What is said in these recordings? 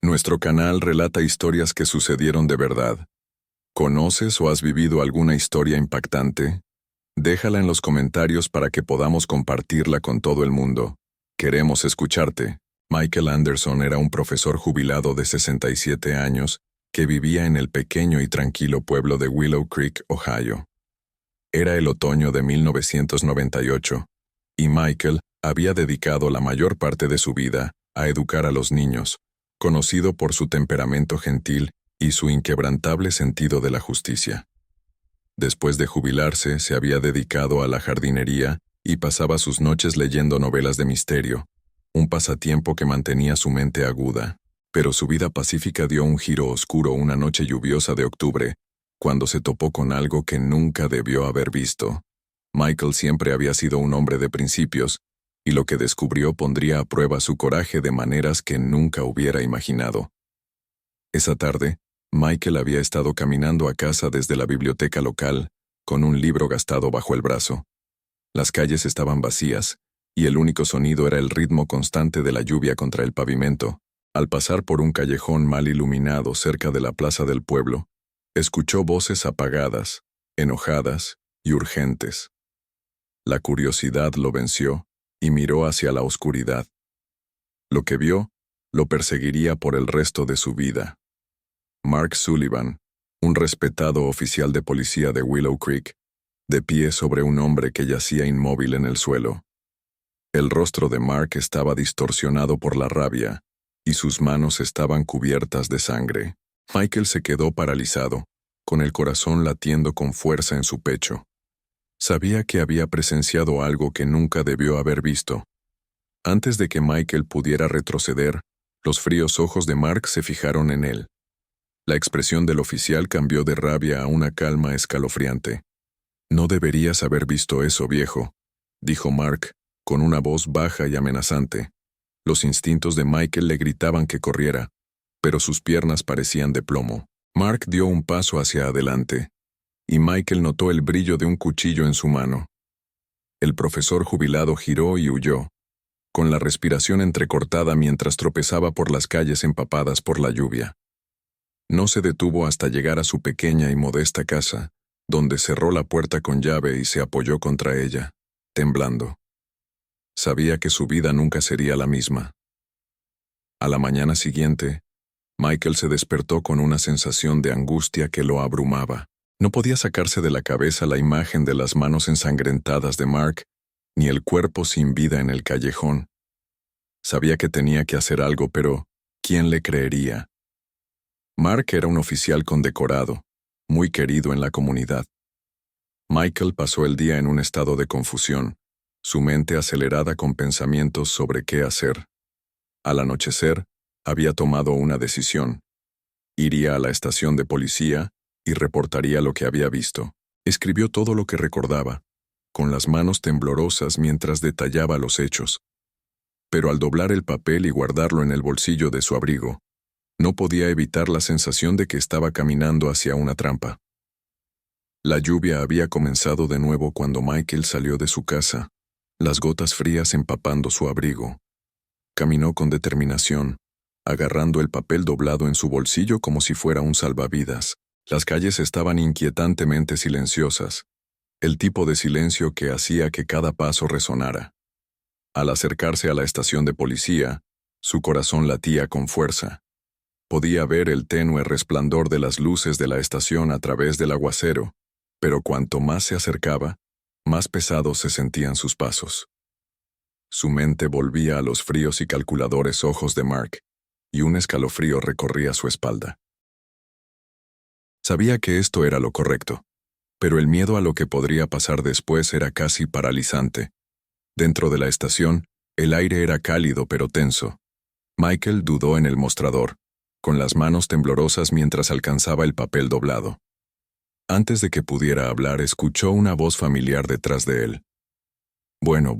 Nuestro canal relata historias que sucedieron de verdad. ¿Conoces o has vivido alguna historia impactante? Déjala en los comentarios para que podamos compartirla con todo el mundo. Queremos escucharte. Michael Anderson era un profesor jubilado de 67 años que vivía en el pequeño y tranquilo pueblo de Willow Creek, Ohio. Era el otoño de 1998, y Michael había dedicado la mayor parte de su vida a educar a los niños, conocido por su temperamento gentil y su inquebrantable sentido de la justicia. Después de jubilarse, se había dedicado a la jardinería y pasaba sus noches leyendo novelas de misterio, un pasatiempo que mantenía su mente aguda. Pero su vida pacífica dio un giro oscuro una noche lluviosa de octubre, cuando se topó con algo que nunca debió haber visto. Michael siempre había sido un hombre de principios, y lo que descubrió pondría a prueba su coraje de maneras que nunca hubiera imaginado. Esa tarde, Michael había estado caminando a casa desde la biblioteca local, con un libro gastado bajo el brazo. Las calles estaban vacías, y el único sonido era el ritmo constante de la lluvia contra el pavimento. Al pasar por un callejón mal iluminado cerca de la plaza del pueblo, escuchó voces apagadas, enojadas y urgentes. La curiosidad lo venció y miró hacia la oscuridad. Lo que vio lo perseguiría por el resto de su vida. Mark Sullivan, un respetado oficial de policía de Willow Creek, de pie sobre un hombre que yacía inmóvil en el suelo. El rostro de Mark estaba distorsionado por la rabia, y sus manos estaban cubiertas de sangre. Michael se quedó paralizado, con el corazón latiendo con fuerza en su pecho. Sabía que había presenciado algo que nunca debió haber visto. Antes de que Michael pudiera retroceder, los fríos ojos de Mark se fijaron en él. La expresión del oficial cambió de rabia a una calma escalofriante. «No deberías haber visto eso, viejo», dijo Mark, con una voz baja y amenazante. Los instintos de Michael le gritaban que corriera, pero sus piernas parecían de plomo. Mark dio un paso hacia adelante, y Michael notó el brillo de un cuchillo en su mano. El profesor jubilado giró y huyó, con la respiración entrecortada mientras tropezaba por las calles empapadas por la lluvia. No se detuvo hasta llegar a su pequeña y modesta casa, donde cerró la puerta con llave y se apoyó contra ella, temblando. Sabía que su vida nunca sería la misma. A la mañana siguiente, Michael se despertó con una sensación de angustia que lo abrumaba. No podía sacarse de la cabeza la imagen de las manos ensangrentadas de Mark, ni el cuerpo sin vida en el callejón. Sabía que tenía que hacer algo, pero ¿quién le creería? Mark era un oficial condecorado, muy querido en la comunidad. Michael pasó el día en un estado de confusión, su mente acelerada con pensamientos sobre qué hacer. Al anochecer, había tomado una decisión. Iría a la estación de policía y reportaría lo que había visto. Escribió todo lo que recordaba, con las manos temblorosas mientras detallaba los hechos. Pero al doblar el papel y guardarlo en el bolsillo de su abrigo, no podía evitar la sensación de que estaba caminando hacia una trampa. La lluvia había comenzado de nuevo cuando Michael salió de su casa, las gotas frías empapando su abrigo. Caminó con determinación, agarrando el papel doblado en su bolsillo como si fuera un salvavidas. Las calles estaban inquietantemente silenciosas, el tipo de silencio que hacía que cada paso resonara. Al acercarse a la estación de policía, su corazón latía con fuerza. Podía ver el tenue resplandor de las luces de la estación a través del aguacero, pero cuanto más se acercaba, más pesados se sentían sus pasos. Su mente volvía a los fríos y calculadores ojos de Mark, y un escalofrío recorría su espalda. Sabía que esto era lo correcto, pero el miedo a lo que podría pasar después era casi paralizante. Dentro de la estación, el aire era cálido pero tenso. Michael dudó en el mostrador, con las manos temblorosas mientras alcanzaba el papel doblado. Antes de que pudiera hablar, escuchó una voz familiar detrás de él. Bueno,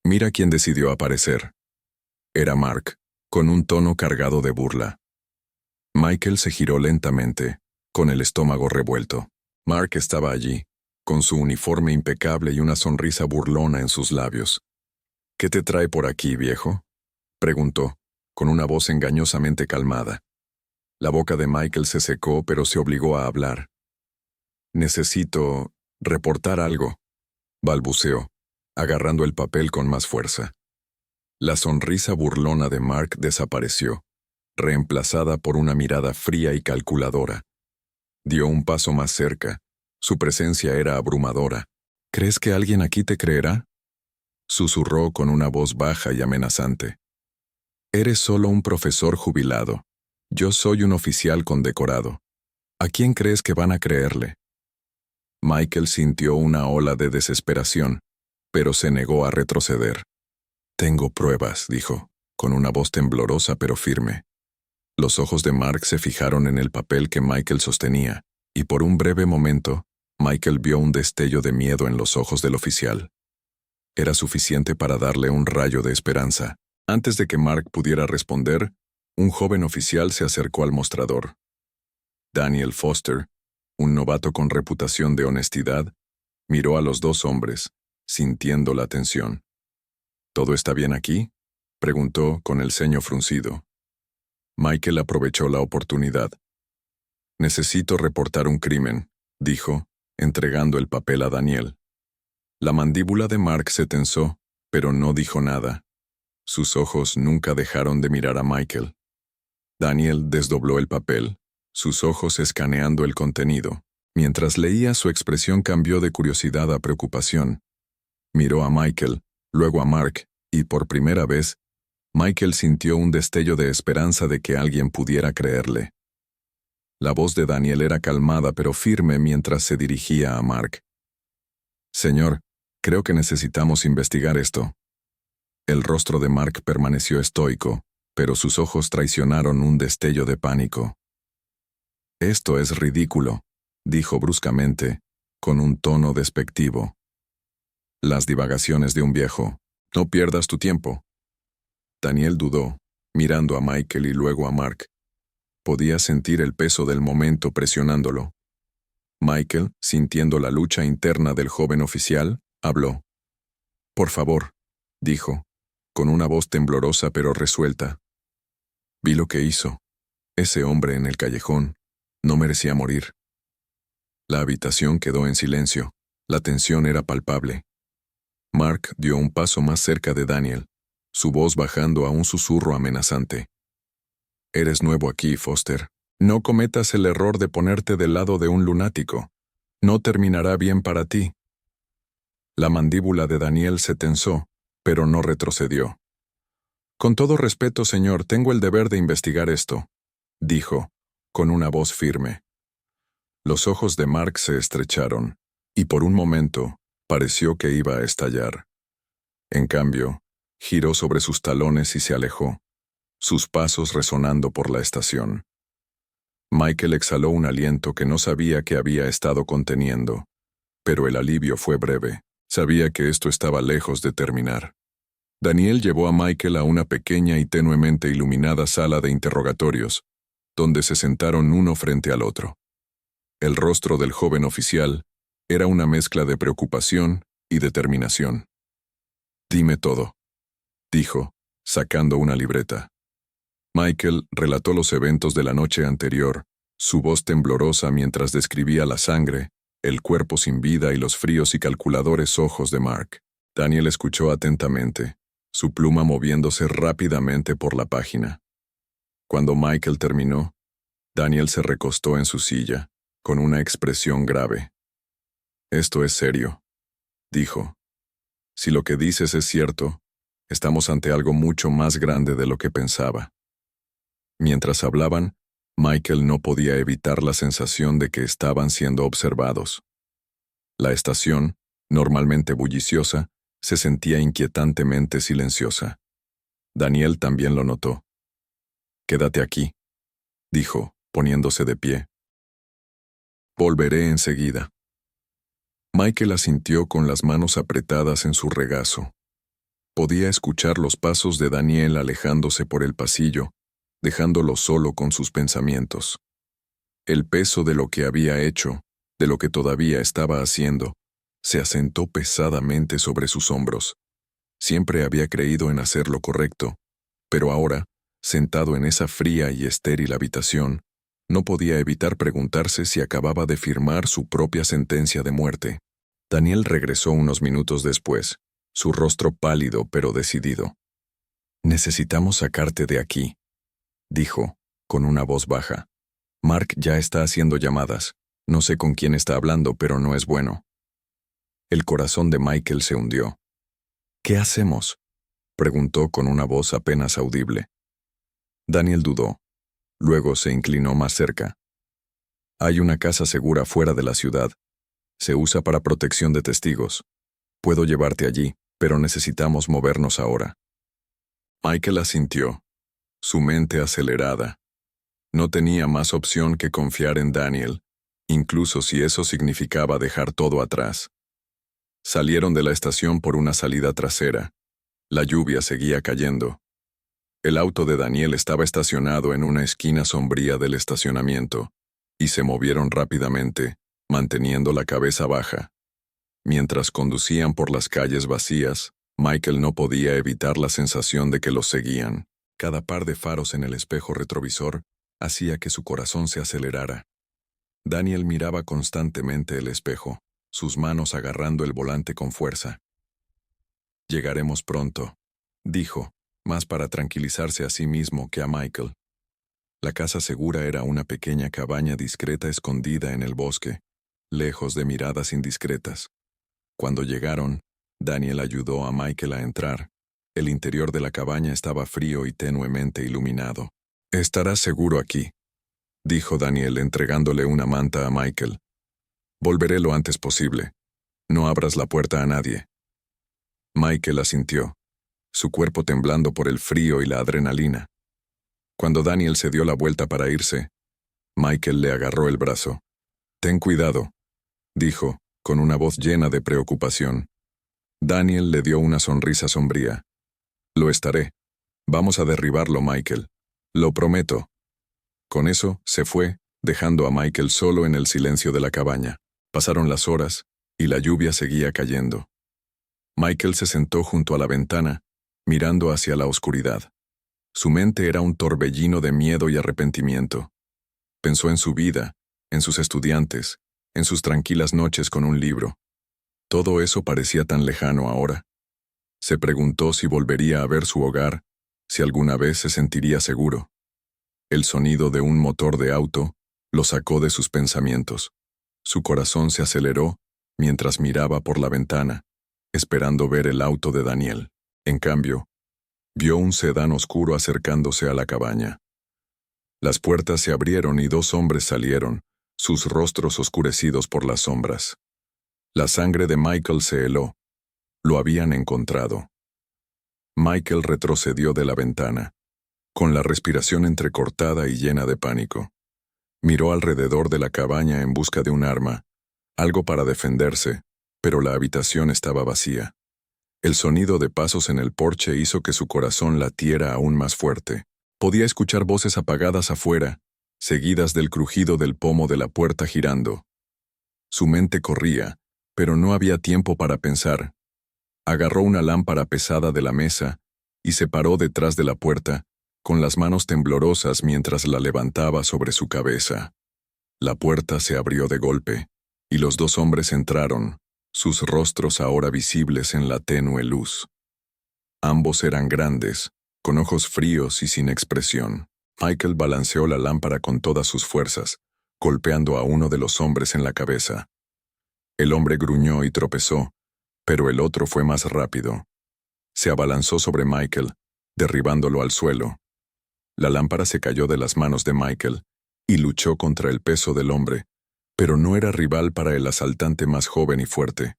mira quién decidió aparecer. Era Mark, con un tono cargado de burla. Michael se giró lentamente, con el estómago revuelto. Mark estaba allí, con su uniforme impecable y una sonrisa burlona en sus labios. «¿Qué te trae por aquí, viejo?», preguntó, con una voz engañosamente calmada. La boca de Michael se secó, pero se obligó a hablar. «Necesito reportar algo», balbuceó, agarrando el papel con más fuerza. La sonrisa burlona de Mark desapareció, reemplazada por una mirada fría y calculadora. Dio un paso más cerca. Su presencia era abrumadora. «¿Crees que alguien aquí te creerá?», susurró con una voz baja y amenazante. «Eres solo un profesor jubilado. Yo soy un oficial condecorado. ¿A quién crees que van a creerle?». Michael sintió una ola de desesperación, pero se negó a retroceder. «Tengo pruebas», dijo, con una voz temblorosa pero firme. Los ojos de Mark se fijaron en el papel que Michael sostenía, y por un breve momento, Michael vio un destello de miedo en los ojos del oficial. Era suficiente para darle un rayo de esperanza. Antes de que Mark pudiera responder, un joven oficial se acercó al mostrador. Daniel Foster, un novato con reputación de honestidad, miró a los dos hombres, sintiendo la tensión. «¿Todo está bien aquí?», preguntó con el ceño fruncido. Michael aprovechó la oportunidad. «Necesito reportar un crimen», dijo, entregando el papel a Daniel. La mandíbula de Mark se tensó, pero no dijo nada. Sus ojos nunca dejaron de mirar a Michael. Daniel desdobló el papel, sus ojos escaneando el contenido. Mientras leía, su expresión cambió de curiosidad a preocupación. Miró a Michael, luego a Mark, y por primera vez, Michael sintió un destello de esperanza de que alguien pudiera creerle. La voz de Daniel era calmada pero firme mientras se dirigía a Mark. «Señor, creo que necesitamos investigar esto». El rostro de Mark permaneció estoico, pero sus ojos traicionaron un destello de pánico. «Esto es ridículo», dijo bruscamente, con un tono despectivo. «Las divagaciones de un viejo. No pierdas tu tiempo». Daniel dudó, mirando a Michael y luego a Mark. Podía sentir el peso del momento presionándolo. Michael, sintiendo la lucha interna del joven oficial, habló. «Por favor», dijo, con una voz temblorosa pero resuelta. «Vi lo que hizo. Ese hombre en el callejón no merecía morir». La habitación quedó en silencio. La tensión era palpable. Mark dio un paso más cerca de Daniel, su voz bajando a un susurro amenazante. «Eres nuevo aquí, Foster. No cometas el error de ponerte del lado de un lunático. No terminará bien para ti». La mandíbula de Daniel se tensó, pero no retrocedió. «Con todo respeto, señor, tengo el deber de investigar esto», dijo, con una voz firme. Los ojos de Mark se estrecharon, y por un momento pareció que iba a estallar. En cambio, giró sobre sus talones y se alejó, sus pasos resonando por la estación. Michael exhaló un aliento que no sabía que había estado conteniendo, pero el alivio fue breve. Sabía que esto estaba lejos de terminar. Daniel llevó a Michael a una pequeña y tenuemente iluminada sala de interrogatorios, donde se sentaron uno frente al otro. El rostro del joven oficial era una mezcla de preocupación y determinación. «Dime todo», dijo, sacando una libreta. Michael relató los eventos de la noche anterior, su voz temblorosa mientras describía la sangre, el cuerpo sin vida y los fríos y calculadores ojos de Mark. Daniel escuchó atentamente, su pluma moviéndose rápidamente por la página. Cuando Michael terminó, Daniel se recostó en su silla, con una expresión grave. «Esto es serio», dijo. «Si lo que dices es cierto, estamos ante algo mucho más grande de lo que pensaba». Mientras hablaban, Michael no podía evitar la sensación de que estaban siendo observados. La estación, normalmente bulliciosa, se sentía inquietantemente silenciosa. Daniel también lo notó. «Quédate aquí», dijo, poniéndose de pie. «Volveré enseguida». Michael asintió con las manos apretadas en su regazo. Podía escuchar los pasos de Daniel alejándose por el pasillo, dejándolo solo con sus pensamientos. El peso de lo que había hecho, de lo que todavía estaba haciendo, se asentó pesadamente sobre sus hombros. Siempre había creído en hacer lo correcto, pero ahora Sentado en esa fría y estéril habitación, no podía evitar preguntarse si acababa de firmar su propia sentencia de muerte. Daniel regresó unos minutos después, su rostro pálido pero decidido. «Necesitamos sacarte de aquí», dijo, con una voz baja. «Mark ya está haciendo llamadas. No sé con quién está hablando, pero no es bueno». El corazón de Michael se hundió. «¿Qué hacemos?», preguntó con una voz apenas audible. Daniel dudó. Luego se inclinó más cerca. «Hay una casa segura fuera de la ciudad. Se usa para protección de testigos. Puedo llevarte allí, pero necesitamos movernos ahora». Michael asintió, su mente acelerada. No tenía más opción que confiar en Daniel, incluso si eso significaba dejar todo atrás. Salieron de la estación por una salida trasera. La lluvia seguía cayendo. El auto de Daniel estaba estacionado en una esquina sombría del estacionamiento, y se movieron rápidamente, manteniendo la cabeza baja. Mientras conducían por las calles vacías, Michael no podía evitar la sensación de que los seguían. Cada par de faros en el espejo retrovisor hacía que su corazón se acelerara. Daniel miraba constantemente el espejo, sus manos agarrando el volante con fuerza. «Llegaremos pronto», dijo, más para tranquilizarse a sí mismo que a Michael. La casa segura era una pequeña cabaña discreta escondida en el bosque, lejos de miradas indiscretas. Cuando llegaron, Daniel ayudó a Michael a entrar. El interior de la cabaña estaba frío y tenuemente iluminado. «Estarás seguro aquí», dijo Daniel entregándole una manta a Michael. «Volveré lo antes posible. No abras la puerta a nadie». Michael asintió, su cuerpo temblando por el frío y la adrenalina. Cuando Daniel se dio la vuelta para irse, Michael le agarró el brazo. «Ten cuidado», dijo, con una voz llena de preocupación. Daniel le dio una sonrisa sombría. «Lo estaré. Vamos a derribarlo, Michael. Lo prometo». Con eso, se fue, dejando a Michael solo en el silencio de la cabaña. Pasaron las horas, y la lluvia seguía cayendo. Michael se sentó junto a la ventana, mirando hacia la oscuridad. Su mente era un torbellino de miedo y arrepentimiento. Pensó en su vida, en sus estudiantes, en sus tranquilas noches con un libro. Todo eso parecía tan lejano ahora. Se preguntó si volvería a ver su hogar, si alguna vez se sentiría seguro. El sonido de un motor de auto lo sacó de sus pensamientos. Su corazón se aceleró mientras miraba por la ventana, esperando ver el auto de Daniel. En cambio, vio un sedán oscuro acercándose a la cabaña. Las puertas se abrieron y dos hombres salieron, sus rostros oscurecidos por las sombras. La sangre de Michael se heló. Lo habían encontrado. Michael retrocedió de la ventana, con la respiración entrecortada y llena de pánico. Miró alrededor de la cabaña en busca de un arma, algo para defenderse, pero la habitación estaba vacía. El sonido de pasos en el porche hizo que su corazón latiera aún más fuerte. Podía escuchar voces apagadas afuera, seguidas del crujido del pomo de la puerta girando. Su mente corría, pero no había tiempo para pensar. Agarró una lámpara pesada de la mesa y se paró detrás de la puerta, con las manos temblorosas mientras la levantaba sobre su cabeza. La puerta se abrió de golpe, y los dos hombres entraron, sus rostros ahora visibles en la tenue luz. Ambos eran grandes, con ojos fríos y sin expresión. Michael balanceó la lámpara con todas sus fuerzas, golpeando a uno de los hombres en la cabeza. El hombre gruñó y tropezó, pero el otro fue más rápido. Se abalanzó sobre Michael, derribándolo al suelo. La lámpara se cayó de las manos de Michael y luchó contra el peso del hombre, pero no era rival para el asaltante más joven y fuerte.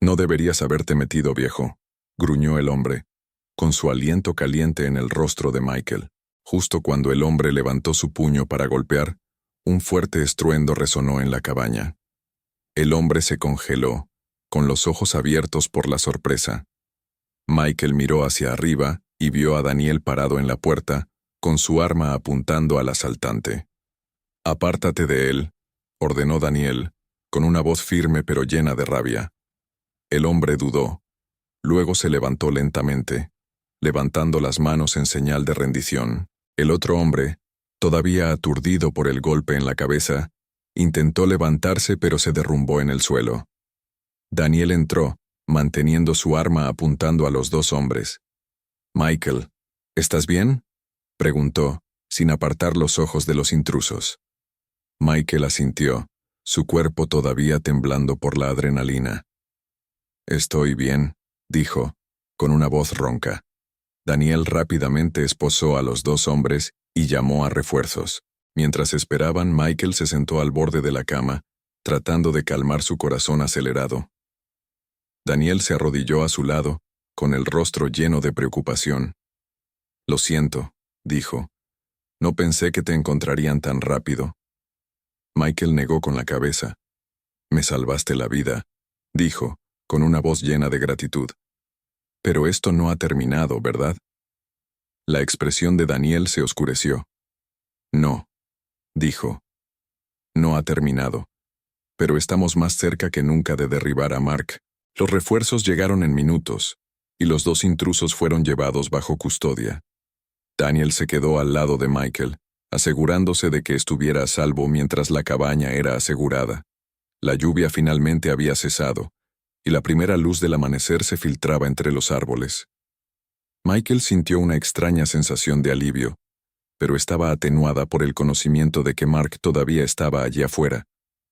«No deberías haberte metido, viejo», gruñó el hombre, con su aliento caliente en el rostro de Michael. Justo cuando el hombre levantó su puño para golpear, un fuerte estruendo resonó en la cabaña. El hombre se congeló, con los ojos abiertos por la sorpresa. Michael miró hacia arriba y vio a Daniel parado en la puerta, con su arma apuntando al asaltante. «Apártate de él», ordenó Daniel, con una voz firme pero llena de rabia. El hombre dudó. Luego se levantó lentamente. levantando las manos en señal de rendición. El otro hombre, todavía aturdido por el golpe en la cabeza, intentó levantarse pero se derrumbó en el suelo. Daniel entró, manteniendo su arma apuntando a los dos hombres. «Michael, ¿estás bien?», preguntó, sin apartar los ojos de los intrusos. Michael asintió, su cuerpo todavía temblando por la adrenalina. «Estoy bien», dijo, con una voz ronca. Daniel rápidamente esposó a los dos hombres y llamó a refuerzos. Mientras esperaban, Michael se sentó al borde de la cama, tratando de calmar su corazón acelerado. Daniel se arrodilló a su lado, con el rostro lleno de preocupación. «Lo siento», dijo. «No pensé que te encontrarían tan rápido». Michael negó con la cabeza. «Me salvaste la vida», dijo, con una voz llena de gratitud. «Pero esto no ha terminado, ¿verdad?». La expresión de Daniel se oscureció. «No», dijo. «No ha terminado. Pero estamos más cerca que nunca de derribar a Mark». Los refuerzos llegaron en minutos, y los dos intrusos fueron llevados bajo custodia. Daniel se quedó al lado de Michael, asegurándose de que estuviera a salvo mientras la cabaña era asegurada. La lluvia finalmente había cesado, y la primera luz del amanecer se filtraba entre los árboles. Michael sintió una extraña sensación de alivio, pero estaba atenuada por el conocimiento de que Mark todavía estaba allí afuera.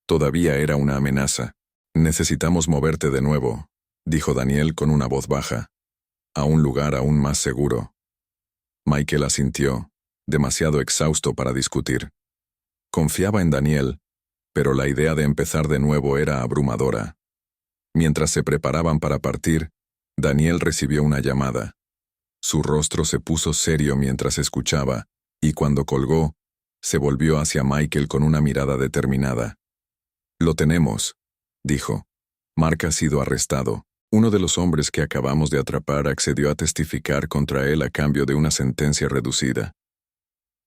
Todavía era una amenaza. «Necesitamos moverte de nuevo», dijo Daniel con una voz baja, «a un lugar aún más seguro». Michael asintió, demasiado exhausto para discutir. Confiaba en Daniel, pero la idea de empezar de nuevo era abrumadora. Mientras se preparaban para partir, Daniel recibió una llamada. Su rostro se puso serio mientras escuchaba, y cuando colgó, se volvió hacia Michael con una mirada determinada. «Lo tenemos», dijo. «Mark ha sido arrestado. Uno de los hombres que acabamos de atrapar accedió a testificar contra él a cambio de una sentencia reducida».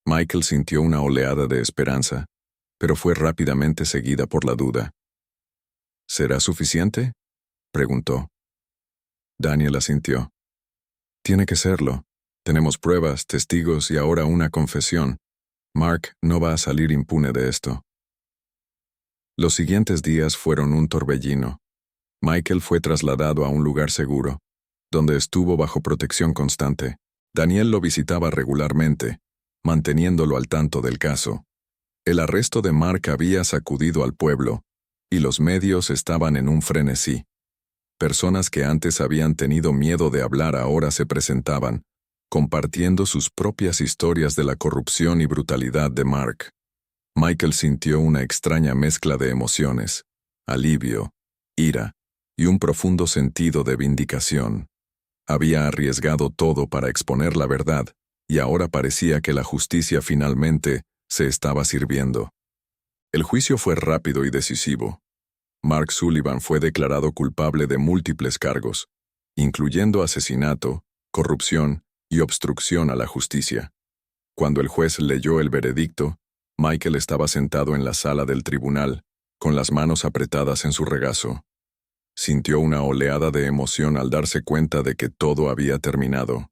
Michael sintió una oleada de esperanza, pero fue rápidamente seguida por la duda. «¿Será suficiente?», preguntó. Daniel asintió. «Tiene que serlo. Tenemos pruebas, testigos y ahora una confesión. Mark no va a salir impune de esto». Los siguientes días fueron un torbellino. Michael fue trasladado a un lugar seguro, donde estuvo bajo protección constante. Daniel lo visitaba regularmente, manteniéndolo al tanto del caso. El arresto de Mark había sacudido al pueblo, y los medios estaban en un frenesí. Personas que antes habían tenido miedo de hablar ahora se presentaban, compartiendo sus propias historias de la corrupción y brutalidad de Mark. Michael sintió una extraña mezcla de emociones, alivio, ira y un profundo sentido de vindicación. Había arriesgado todo para exponer la verdad, y ahora parecía que la justicia finalmente se estaba sirviendo. El juicio fue rápido y decisivo. Mark Sullivan fue declarado culpable de múltiples cargos, incluyendo asesinato, corrupción y obstrucción a la justicia. Cuando el juez leyó el veredicto, Michael estaba sentado en la sala del tribunal, con las manos apretadas en su regazo. Sintió una oleada de emoción al darse cuenta de que todo había terminado.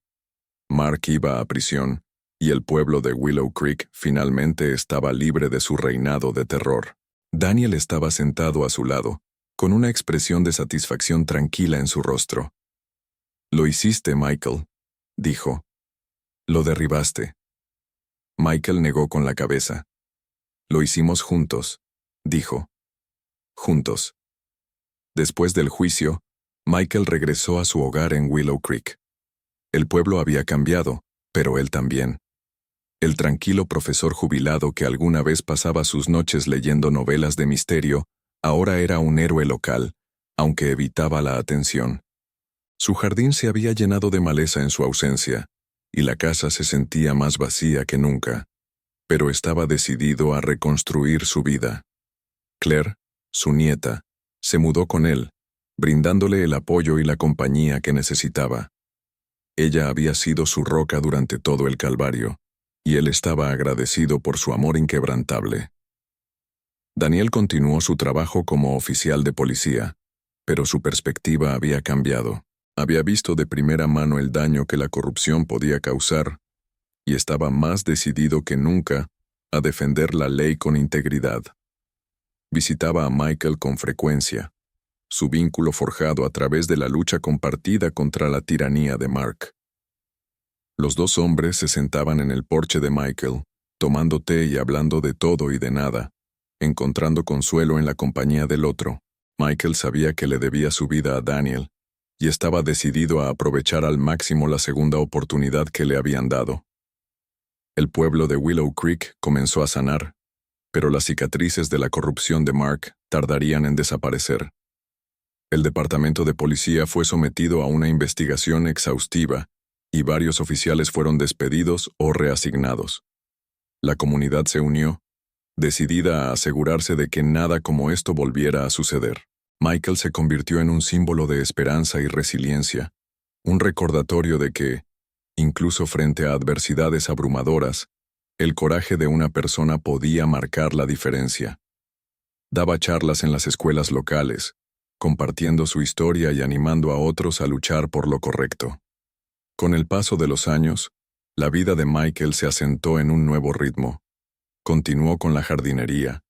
Mark iba a prisión, y el pueblo de Willow Creek finalmente estaba libre de su reinado de terror. Daniel estaba sentado a su lado, con una expresión de satisfacción tranquila en su rostro. «Lo hiciste, Michael», dijo. «Lo derribaste». Michael negó con la cabeza. «Lo hicimos juntos», dijo. «Juntos». Después del juicio, Michael regresó a su hogar en Willow Creek. El pueblo había cambiado, pero él también. El tranquilo profesor jubilado que alguna vez pasaba sus noches leyendo novelas de misterio, ahora era un héroe local, aunque evitaba la atención. Su jardín se había llenado de maleza en su ausencia, y la casa se sentía más vacía que nunca, pero estaba decidido a reconstruir su vida. Claire, su nieta, se mudó con él, brindándole el apoyo y la compañía que necesitaba. Ella había sido su roca durante todo el calvario, y él estaba agradecido por su amor inquebrantable. Daniel continuó su trabajo como oficial de policía, pero su perspectiva había cambiado. Había visto de primera mano el daño que la corrupción podía causar y estaba más decidido que nunca a defender la ley con integridad. Visitaba a Michael con frecuencia, su vínculo forjado a través de la lucha compartida contra la tiranía de Mark. Los dos hombres se sentaban en el porche de Michael, tomando té y hablando de todo y de nada, encontrando consuelo en la compañía del otro. Michael sabía que le debía su vida a Daniel, y estaba decidido a aprovechar al máximo la segunda oportunidad que le habían dado. El pueblo de Willow Creek comenzó a sanar, pero las cicatrices de la corrupción de Mark tardarían en desaparecer. El departamento de policía fue sometido a una investigación exhaustiva y varios oficiales fueron despedidos o reasignados. La comunidad se unió, decidida a asegurarse de que nada como esto volviera a suceder. Michael se convirtió en un símbolo de esperanza y resiliencia, un recordatorio de que, incluso frente a adversidades abrumadoras, el coraje de una persona podía marcar la diferencia. Daba charlas en las escuelas locales, compartiendo su historia y animando a otros a luchar por lo correcto. Con el paso de los años, la vida de Michael se asentó en un nuevo ritmo. Continuó con la jardinería,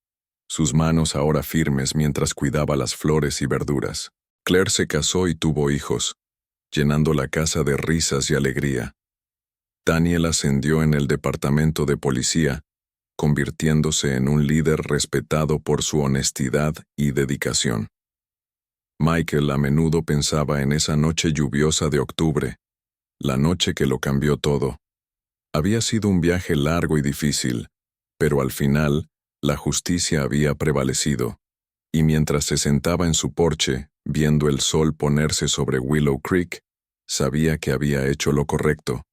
sus manos ahora firmes mientras cuidaba las flores y verduras. Claire se casó y tuvo hijos, llenando la casa de risas y alegría. Daniel ascendió en el departamento de policía, convirtiéndose en un líder respetado por su honestidad y dedicación. Michael a menudo pensaba en esa noche lluviosa de octubre, la noche que lo cambió todo. Había sido un viaje largo y difícil, pero al final, la justicia había prevalecido, y mientras se sentaba en su porche, viendo el sol ponerse sobre Willow Creek, sabía que había hecho lo correcto.